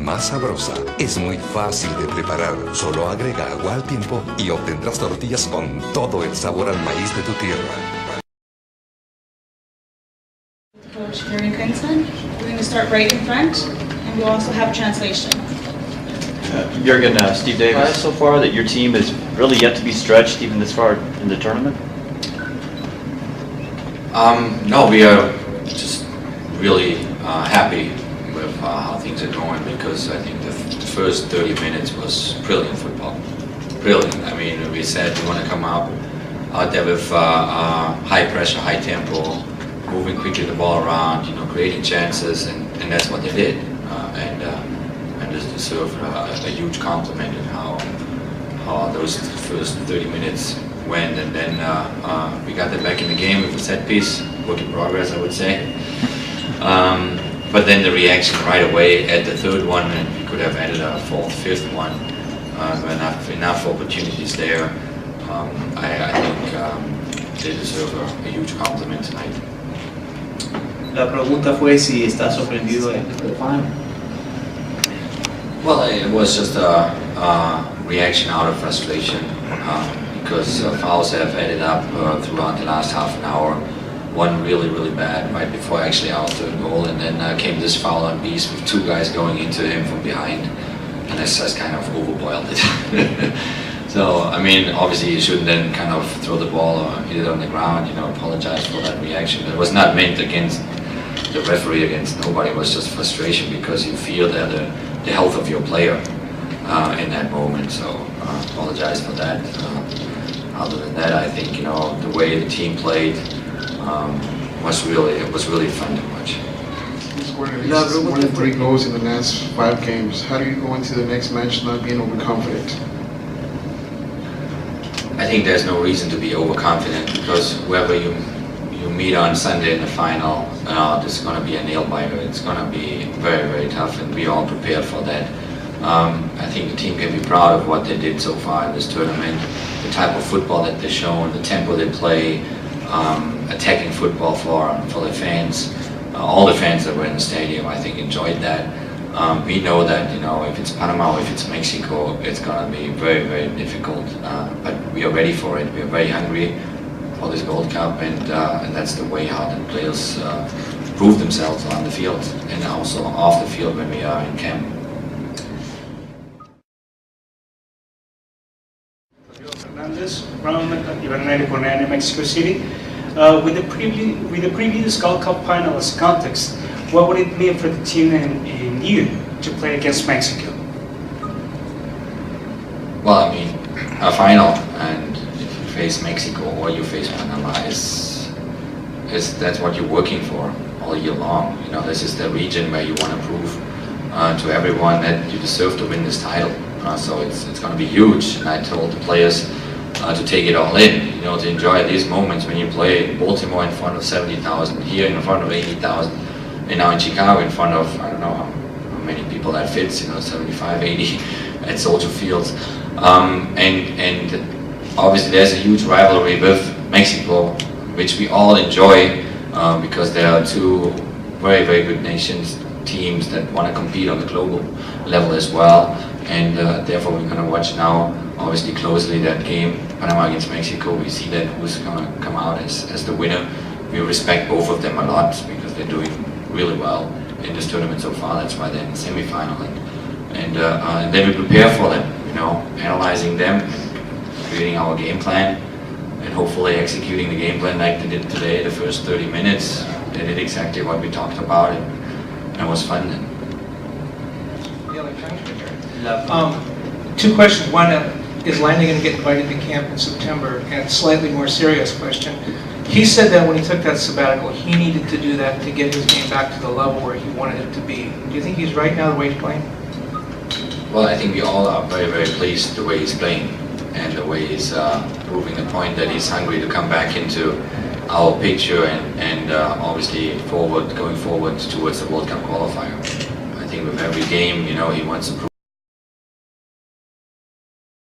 más sabrosa. Es muy fácil de preparar. Solo agrega agua al tiempo y obtendrás tortillas con todo el sabor al maíz de tu tierra. Coach Jurgen Klinsmann. We're going to start right in front, and we'll also have translation. Jurgen, Steve Davis, so far that your team is really yet to be stretched even this far in the tournament? No, we are just really happy with how things are going, because I think the first 30 minutes was brilliant football. Brilliant. I mean, we said we want to come out there with high pressure, high tempo, moving quickly the ball around, creating chances, and that's what they did. And this deserved a huge compliment in how those first 30 minutes went, and then we got them back in the game with a set piece, work in progress, I would say. But then the reaction right away at the third one, and we could have added a fourth, fifth one. Enough opportunities there. I think they deserve a huge compliment tonight. La pregunta fue si está sorprendido en el final. Well, it was just a reaction out of frustration, because fouls have added up throughout the last half an hour. One really, really bad right before actually our third goal, and then came this foul on Beast with two guys going into him from behind, and that's just kind of overboiled it. So, I mean, obviously you shouldn't then kind of throw the ball or hit it on the ground, apologize for that reaction. It was not meant against the referee, against nobody. It was just frustration because you feel that the health of your player in that moment. So, apologize for that. Other than that, I think, the way the team played was really fun to watch. Scored at least more than 3 goals in the last 5 games. How do you go into the next match not being overconfident? I think there's no reason to be overconfident, because whoever you meet on Sunday in the final, this is going to be a nail biter. It's going to be very, very tough, and we're all prepared for that. I think the team can be proud of what they did so far in this tournament, the type of football that they've shown, the tempo they play, attacking football for the fans. All the fans that were in the stadium, I think, enjoyed that. We know that, if it's Panama or if it's Mexico, it's going to be very, very difficult. But we are ready for it. We are very hungry for this Gold Cup, and that's the way how the players prove themselves on the field and also off the field when we are in camp. From United Cornell in Mexico City. With the previous Gold Cup final as context, what would it mean for the team and you to play against Mexico? Well, I mean, a final, and if you face Mexico or you face Panama, that's what you're working for all year long. This is the region where you want to prove to everyone that you deserve to win this title. So it's going to be huge, and I told the players to take it all in, to enjoy these moments when you play in Baltimore in front of 70,000, here in front of 80,000, and now in Chicago in front of, I don't know how many people that fits, 75, 80 at Soldier Fields. And obviously there's a huge rivalry with Mexico, which we all enjoy, because there are two very, very good nations, teams that want to compete on the global level as well. And therefore we're going to watch now, obviously closely, that game, Panama against Mexico. We see that who's going to come out as the winner. We respect both of them a lot because they're doing really well in this tournament so far. That's why they're in the semi-final. And then we prepare for them, analyzing them, creating our game plan, and hopefully executing the game plan like they did today, the first 30 minutes. They did exactly what we talked about, and it was fun. Two questions. One, is Landy going to get invited to camp in September? And slightly more serious question. He said that when he took that sabbatical, he needed to do that to get his game back to the level where he wanted it to be. Do you think he's right now the way he's playing? Well, I think we all are very, very pleased the way he's playing and the way he's proving the point that he's hungry to come back into our picture and obviously going forward towards the World Cup qualifier. I think with every game, he wants to prove